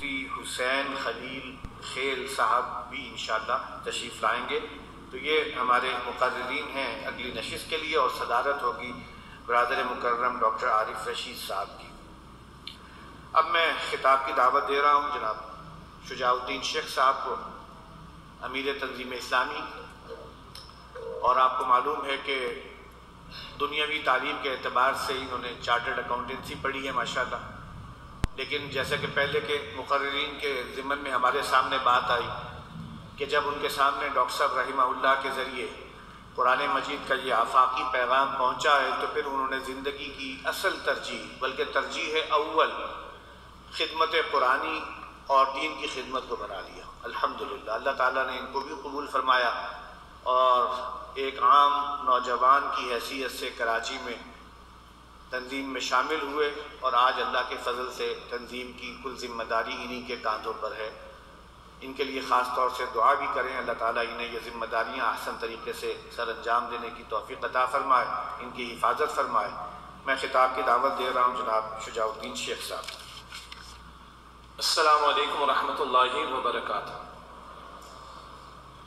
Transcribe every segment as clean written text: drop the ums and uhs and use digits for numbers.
مفتی حسین خلیل خیل صاحب بھی انشاءاللہ تشریف لائیں گے. تو یہ ہمارے مقررین ہیں اگلی نشست کے لیے، اور صدارت ہوگی برادر مکرم ڈاکٹر عارف رشید صاحب کی. اب میں خطاب کی دعوت دے رہا ہوں جناب شجاع الدین شیخ صاحب کو، امیر تنظیم اسلامی. اور آپ کو معلوم ہے کہ دنیاوی تعلیم کے اعتبار سے انہوں نے چارٹرڈ اکاؤنٹنسی پڑھی ہے ماشاءاللہ، لیکن جیسے کہ پہلے کے مقررین کے ضمن میں ہمارے سامنے بات آئی کہ جب ان کے سامنے ڈاکٹر صاحب رحمہ اللہ کے ذریعے قرآن مجید کا یہ آفاقی پیغام پہنچا ہے تو پھر انہوں نے زندگی کی اصل ترجیح، بلکہ ترجیح اول خدمت قرآنی اور دین کی خدمت کو بنا لیا. الحمدللہ اللہ تعالیٰ نے ان کو بھی قبول فرمایا، اور ایک عام نوجوان کی حیثیت سے کراچی میں تنظیم میں شامل ہوئے، اور آج اللہ کے فضل سے تنظیم کی کل ذمہ داری انہی کے کاندھوں پر ہے. ان کے لیے خاص طور سے دعا بھی کریں، اللہ تعالیٰ انہیں یہ ذمہ داریاں احسن طریقے سے سر انجام دینے کی توفیق عطا فرمائے، ان کی حفاظت فرمائے. میں خطاب کی دعوت دے رہا ہوں جناب شجاع الدین شیخ صاحب. السلام علیکم ورحمۃ اللہ وبرکاتہ.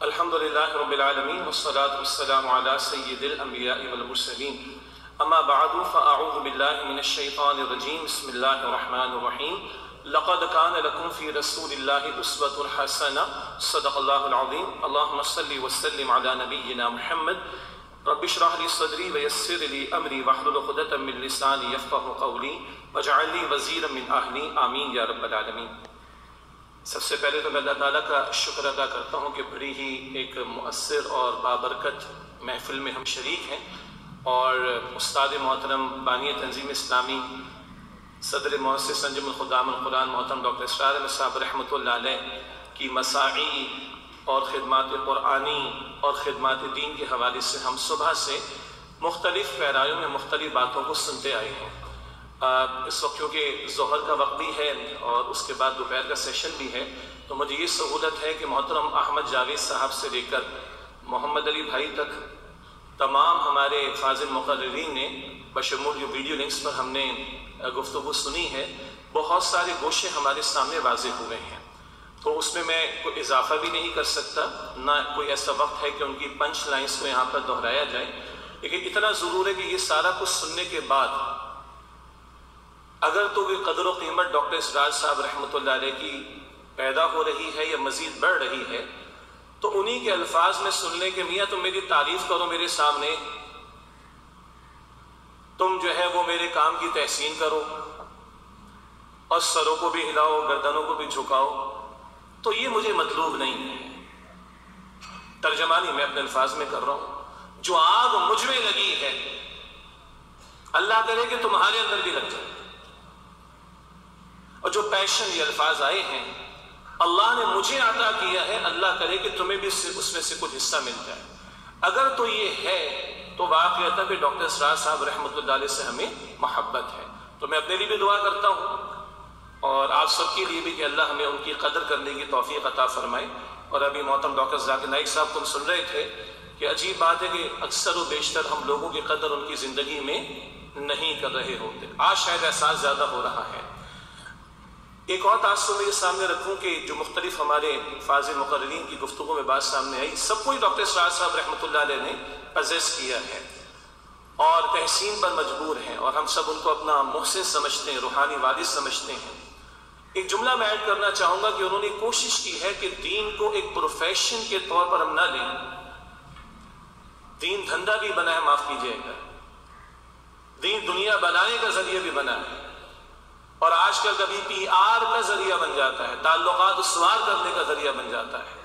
الحمدللہ رب العالمین والصلاة والسلام علی سید الانبیاء والمرسلین. اما بعد فاعوذ باللہ من الشیطان الرجیم. بسم اللہ الرحمن الرحیم. لقد کان لکم فی رسول اللہ اسوۃ حسنہ. صدق اللہ العظیم. اللہم صلی وسلم علی نبینا محمد. رب اشرح لی صدری ویسر لی امری واحلل عقدۃ من لسانی یفقہوا قولی واجعل لی وزیرا من اہلی. آمین یا رب العالمین. سب سے پہلے تو میں اللہ تعالیٰ کا شکر ادا کرتا ہوں کہ بڑی ہی ایک مؤثر اور بابرکت محفل میں ہم شریک ہیں، اور استاد محترم بانی تنظیم اسلامی صدر مؤسس انجم الخدام القرآن محترم ڈاکٹر اسرار احمد صاحب رحمۃ اللہ علیہ کی مساعی اور خدمات قرآنی اور خدمات دین کے حوالے سے ہم صبح سے مختلف پیرایوں میں مختلف باتوں کو سنتے آئے ہیں. اس وقت کیونکہ ظہر کا وقت بھی ہے اور اس کے بعد دوپہر کا سیشن بھی ہے، تو مجھے یہ سہولت ہے کہ محترم احمد جاوید صاحب سے لے کر محمد علی بھائی تک تمام ہمارے فاضل مقررین نے بشمول جو ویڈیو لنکس پر ہم نے گفتگو سنی ہے، بہت سارے گوشے ہمارے سامنے واضح ہوئے ہیں. تو اس میں کوئی اضافہ بھی نہیں کر سکتا، نہ کوئی ایسا وقت ہے کہ ان کی پنچ لائنز کو یہاں پر دہرایا جائے. لیکن اتنا ضرور ہے کہ یہ سارا کچھ سننے کے بعد اگر تو کوئی قدر و قیمت ڈاکٹر اسرار صاحب رحمۃ اللہ علیہ کی پیدا ہو رہی ہے یا مزید بڑھ رہی ہے، تو انہی کے الفاظ میں سن لیں کہ میاں تم میری تعریف کرو میرے سامنے، تم جو ہے وہ میرے کام کی تحسین کرو اور سروں کو بھی ہلاؤ، گردنوں کو بھی جھکاؤ، تو یہ مجھے مطلوب نہیں ہے. ترجمانی میں اپنے الفاظ میں کر رہا ہوں. جو آگ مجھ میں لگی ہے اللہ کرے کہ تمہارے اندر بھی لگ جائے، اور جو پیشن یہ الفاظ آئے ہیں اللہ نے مجھے عطا کیا ہے، اللہ کرے کہ تمہیں بھی اس میں سے کچھ حصہ مل جائے. اگر تو یہ ہے تو واقعات کہ ڈاکٹر اسرار صاحب رحمۃ اللہ علیہ سے ہمیں محبت ہے. تو میں اپنے لیے بھی دعا کرتا ہوں اور آپ سب کے لیے بھی کہ اللہ ہمیں ان کی قدر کرنے کی توفیق عطا فرمائے. اور ابھی محترم ڈاکٹر ذاکر نائک صاحب تم سن رہے تھے کہ عجیب بات ہے کہ اکثر و بیشتر ہم لوگوں کی قدر ان کی زندگی میں نہیں کر رہے ہوتے. آج شاید احساس زیادہ ہو رہا ہے. ایک اور تاثر میں یہ سامنے رکھوں کہ جو مختلف ہمارے فاضل مقررین کی گفتگو میں بات سامنے آئی، سب کو ڈاکٹر اسرار صاحب رحمۃ اللہ علیہ نے پزیس کیا ہے اور تحسین پر مجبور ہیں، اور ہم سب ان کو اپنا محسن سمجھتے ہیں، روحانی والد سمجھتے ہیں. ایک جملہ میں ایڈ کرنا چاہوں گا کہ انہوں نے کوشش کی ہے کہ دین کو ایک پروفیشن کے طور پر ہم نہ لیں. دین دھندا بھی بنا ہے، معاف کیجیے گا، دین دنیا بنانے کا ذریعہ بھی بنا ہے، اور آج کل کبھی پی آر کا ذریعہ بن جاتا ہے، تعلقات استوار کرنے کا ذریعہ بن جاتا ہے.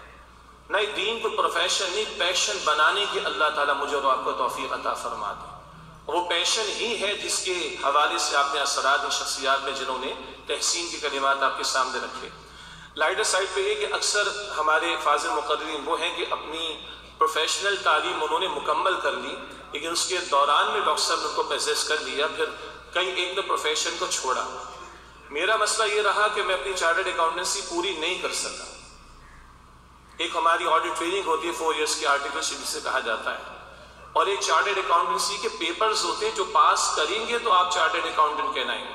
نہیں، دین کو پروفیشن نہیں پیشن بنانے کی اللہ تعالیٰ مجھے اور آپ کو توفیق عطا فرما دے. وہ پیشن ہی ہے جس کے حوالے سے آپ نے اثرات ان شخصیات میں جنہوں نے تحسین کی کلمات آپ کے سامنے رکھے. لائٹر سائڈ پہ یہ کہ اکثر ہمارے فاضل مقررین وہ ہیں کہ اپنی پروفیشنل تعلیم انہوں نے مکمل کر لی، لیکن اس کے دوران میں ڈاکٹر صاحب نے ان کو پزیس کر لیا، پھر کئی ایک نے پروفیشن کو چھوڑا. میرا مسئلہ یہ رہا کہ میں اپنی چارٹرڈ اکاؤنٹنسی پوری نہیں کر سکا. ایک ہماری آڈٹ ٹریننگ ہوتی ہے 4 ایئرس کی آرٹیکل شپ جسے کہا جاتا ہے، اور ایک چارٹرڈ اکاؤنٹنسی کے پیپرز ہوتے ہیں جو پاس کریں گے تو آپ چارٹرڈ اکاؤنٹنٹ کہلائیں گے.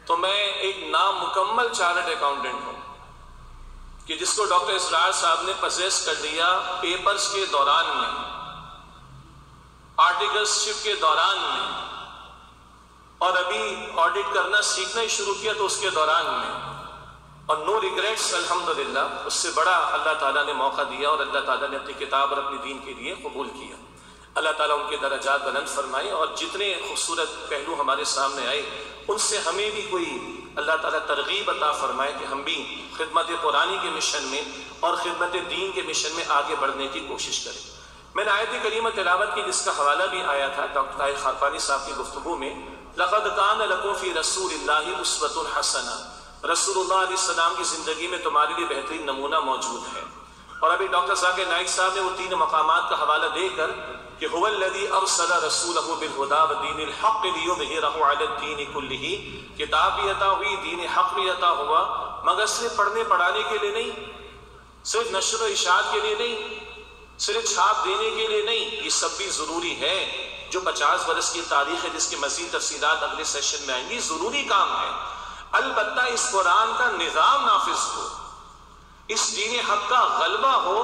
تو میں ایک نامکمل چارٹرڈ اکاؤنٹنٹ ہوں کہ جس کو ڈاکٹر اسرار صاحب نے پوزیس کر دیا پیپرز کے دوران میں، آرٹیکلز شپ کے دوران میں، اور ابھی آڈٹ کرنا سیکھنا ہی شروع کیا تو اس کے دوران میں، اور نو ریگریٹس الحمدللہ. اس سے بڑا اللہ تعالیٰ نے موقع دیا اور اللہ تعالیٰ نے اپنی کتاب اور اپنی دین کے لیے قبول کیا. اللہ تعالیٰ ان کے درجات بلند فرمائے، اور جتنے خوبصورت پہلو ہمارے سامنے آئے ان سے ہمیں بھی کوئی اللہ تعالیٰ ترغیب عطا فرمائے کہ ہم بھی خدمت قرآنی کے مشن میں اور خدمت دین کے مشن میں آگے بڑھنے کی کوشش کریں. میں نے آیت کریمہ تلاوت کی جس کا حوالہ بھی آیا تھا ڈاکٹر طاہر خاقانی صاحب کی گفتگو میں، لقد کان لکم فی رسول اللہ اسوۃ حسنہ، رسول اللہ علیہ السلام کی زندگی میں تمہارے لیے بہترین نمونہ موجود ہے. اور ابھی ڈاکٹر ذاکر نائک صاحب نے وہ 3 مقامات کا حوالہ دے کر کہ هو الذی ارسل رسولہ بالہدی ودین الحق لیظہرہ علی الدین کلہ، کتاب بھی عطا ہوئی، دین حق بھی عطا ہوا، مگر صرف پڑھنے پڑھانے کے لیے نہیں، صرف نشر و اشاعت کے لیے نہیں، صرف چھاپ دینے کے لیے نہیں، یہ سب بھی ضروری ہے. جو 50 برس کی تاریخ ہے جس کی مزید تفصیلات اگلے سیشن میں آئیں گی، ضروری کام ہے. البتہ اس قرآن کا نظام نافذ ہو، اس دین حق کا غلبہ ہو،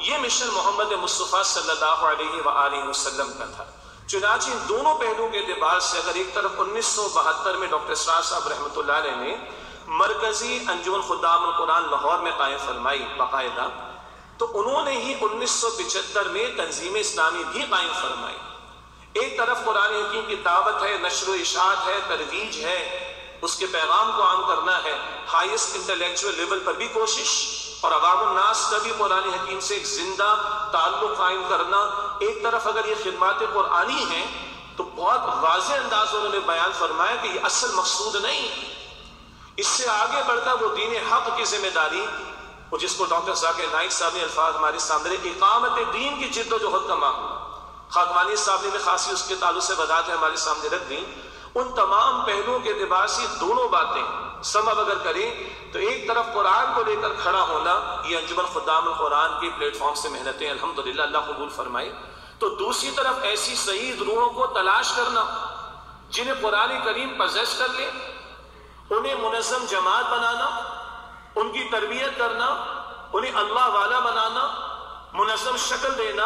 یہ مشن محمد مصطفیٰ صلی اللہ علیہ وآلہ وسلم کا تھا. چنانچہ ان دونوں پہلوؤں کے اعتبار سے اگر ایک طرف 1972 میں ڈاکٹر اسرار صاحب رحمۃ اللہ علیہ نے مرکزی انجمن خدام القرآن لاہور میں قائم فرمائی باقاعدہ، تو انہوں نے ہی 1975 میں تنظیم اسلامی بھی قائم فرمائی. ایک طرف قرآن حکیم کی دعوت ہے، نشر و اشاعت ہے، ترویج ہے، اس کے پیغام کو عام کرنا ہے، ہائیسٹ انٹلیکچوئل لیول پر بھی کوشش، اور عوام الناس کا بھی قرآن حکیم سے ایک زندہ تعلق قائم کرنا. ایک طرف اگر یہ خدمات قرآنی ہیں تو بہت واضح انداز انہوں نے بیان فرمایا کہ یہ اصل مقصود نہیں، اس سے آگے بڑھ کر وہ دین حق کی ذمہ داری، اور جس کو ڈاکٹر ذاکر نائک صاحب نے الفاظ ہمارے سامنے اقامت دین کی جد و جہد کا معاملہ، خاکوانی صاحب نے خاصی اس کے تعلق سے وضاحتیں ہمارے سامنے رکھ دیں. ان تمام پہلوؤں کے اعتبار سے دونوں باتیں سم اب اگر کریں تو ایک طرف قرآن کو لے کر کھڑا ہونا، یہ انجمن خدام القرآن کے پلیٹ فارم سے محنتیں الحمدللہ اللہ قبول فرمائے، تو دوسری طرف ایسی سعید روحوں کو تلاش کرنا جنہیں قرآن کریم پوزیس کر لے، انہیں منظم جماعت بنانا، ان کی تربیت کرنا، انہیں اللہ والا بنانا، منظم شکل دینا،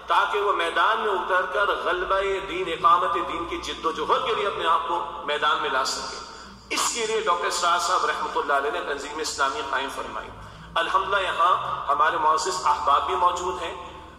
تاکہ وہ میدان میں اتر کر غلبہ دین، اقامت دین کی جد و جہد کے لیے اپنے آپ کو میدان میں لا سکے. اس کے لیے ڈاکٹر اسرار صاحب رحمۃ اللہ علیہ نے تنظیم اسلامی قائم فرمائی. الحمدللہ یہاں ہمارے معزز احباب بھی موجود ہیں،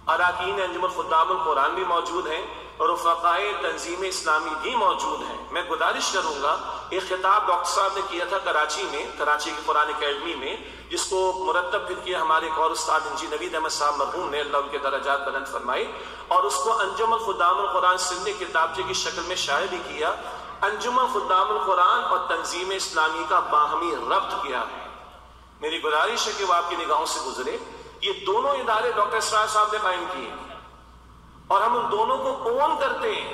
اراکین انجمن خدام القرآن بھی موجود ہیں، اور رفقائے تنظیم اسلامی بھی موجود ہیں. میں گزارش کروں گا، ایک خطاب ڈاکٹر صاحب نے کیا تھا کراچی میں، کراچی کی قرآن اکیڈمی میں، جس کو مرتب پھر کیا ہمارے ایک اور استاد انجی نوید احمد صاحب مرحوم نے، اللہ ان کے درجات بلند فرمائے، اور اس کو انجمن خدام القرآن سندھ کتابچے کی شکل میں شائع بھی کیا. انجمن خدام القرآن اور تنظیم اسلامی کا باہمی ربط کیا ہے. میری گزارش ہے کہ وہ آپ کی نگاہوں سے گزرے. یہ دونوں ادارے ڈاکٹر اسرار صاحب نے قائم کیے اور ہم ان دونوں کو اون کرتے ہیں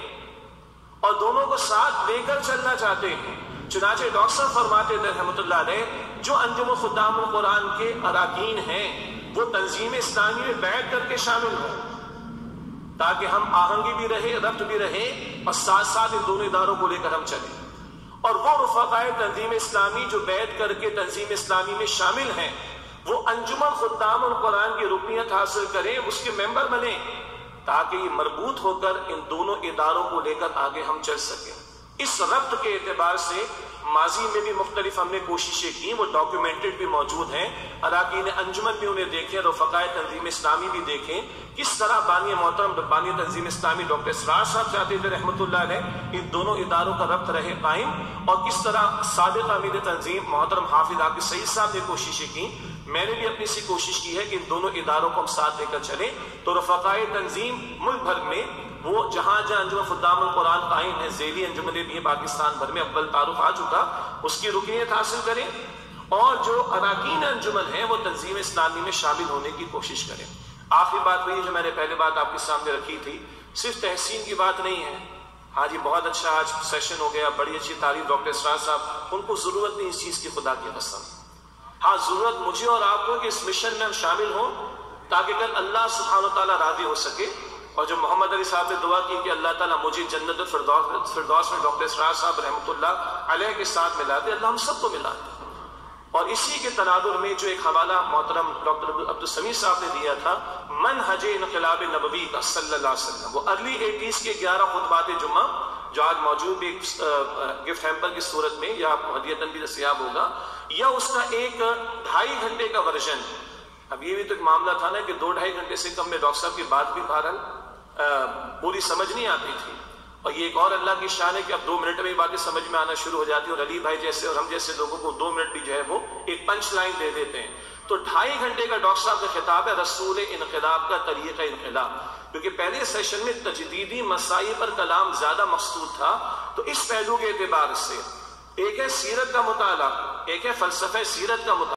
اور دونوں کو ساتھ لے کر چلنا چاہتے ہیں. چنانچہ ڈاکٹر صاحب فرماتے تھے رحمۃ اللہ علیہ، جو انجمن خدام القرآن کے اراکین ہیں وہ تنظیم اسلامی میں بیعت کر کے شامل ہوں، تاکہ ہم آہنگی بھی رہے، ربط بھی رہے، اور ساتھ ساتھ ان دونوں اداروں کو لے کر ہم چلیں. اور وہ رفقائے تنظیم اسلامی جو بیعت کر کے تنظیم اسلامی میں شامل ہیں، وہ انجمن خدام القرآن کی رکنیت حاصل کریں، اس کے ممبر بنیں، تاکہ یہ مربوط ہو کر ان دونوں اداروں کو لے کر آگے ہم چل سکیں. اس ربط کے اعتبار سے ماضی میں بھی مختلف ہم نے کوششیں کی، وہ ڈاکیومنٹڈ بھی موجود ہیں. اراکین انجمن بھی انہیں دیکھیں، رفقائے تنظیم اسلامی بھی دیکھیں، کس طرح بانی محترم بانی تنظیم اسلامی ڈاکٹر اسرار صاحب چاہتے تھے رحمۃ اللہ علیہ ان دونوں اداروں کا ربط رہے قائم، اور کس طرح سابق امیر تنظیم محترم حافظ عاقب سعید صاحب نے کوششیں کی. میں نے بھی اپنی سی کوشش کی ہے کہ ان دونوں اداروں کو ہم ساتھ لے کر چلیں. تو رفقائے تنظیم ملک بھر میں وہ جہاں جہاں انجمن خدام القرآن قائم ہے، ذیلی انجمن بھی پاکستان بھر میں اول تعارف آ چکا، اس کی رکنیت حاصل کریں، اور جو اراکین انجمن ہیں وہ تنظیم اسلامی میں شامل ہونے کی کوشش کریں. آخری بات وہی جو میں نے پہلے بات آپ کے سامنے رکھی تھی، صرف تحسین کی بات نہیں ہے. ہاں جی بہت اچھا آج سیشن ہو گیا، بڑی اچھی تعریف ڈاکٹر اسرار صاحب، ان کو ضرورت نہیں اس چیز کی، خدا کی قسم. ہاں ضرورت مجھے اور آپ کو کہ اس مشن میں ہم شامل ہوں، تاکہ کل اللہ سبحانہ و تعالیٰ راضی ہو سکے. اور جو محمد علی صاحب نے دعا کی کہ اللہ تعالیٰ مجھے جنت الفردوس میں ڈاکٹر اسرار صاحب رحمۃ اللہ علیہ کے ساتھ ملا دے، اللہ ہم سب کو ملا دے۔ اور اسی کے تناظر میں جو ایک حوالہ محترم ڈاکٹر عبدالسمیع صاحب نے دیا تھا منہج انقلاب نبوی کا صلی اللہ علیہ وسلم، وہ ارلی 80s کے 11 خطبات جمعہ جو آج موجود بھی گفٹ ہیمپر کی صورت میں یا ہدیتاً بھی دستیاب ہوگا، یا اس کا ایک 2.5 گھنٹے کا ورژن۔ اب یہ بھی تو ایک معاملہ تھا نا کہ 2-2.5 گھنٹے سے کم میں ڈاکٹر صاحب کی بات بھی بہرحال پوری سمجھ نہیں آتی تھی، اور یہ ایک اور اللہ کی شان ہے کہ اب 2 منٹ میں باتیں سمجھ میں آنا شروع ہو جاتی ہیں، اور علی بھائی جیسے اور ہم جیسے لوگوں کو 2 منٹ بھی جو ہے وہ ایک پنچ لائن دے دیتے ہیں۔ تو 2.5 گھنٹے کا ڈاکٹر صاحب کا خطاب ہے رسول انقلاب کا طریقہ انقلاب، کیونکہ پہلے سیشن میں تجدیدی مسائل پر کلام زیادہ مقصود تھا، تو اس پہلو کے اعتبار سے ایک ہے سیرت کا مطالعہ، ایک ہے فلسفہ سیرت کا مطالعہ۔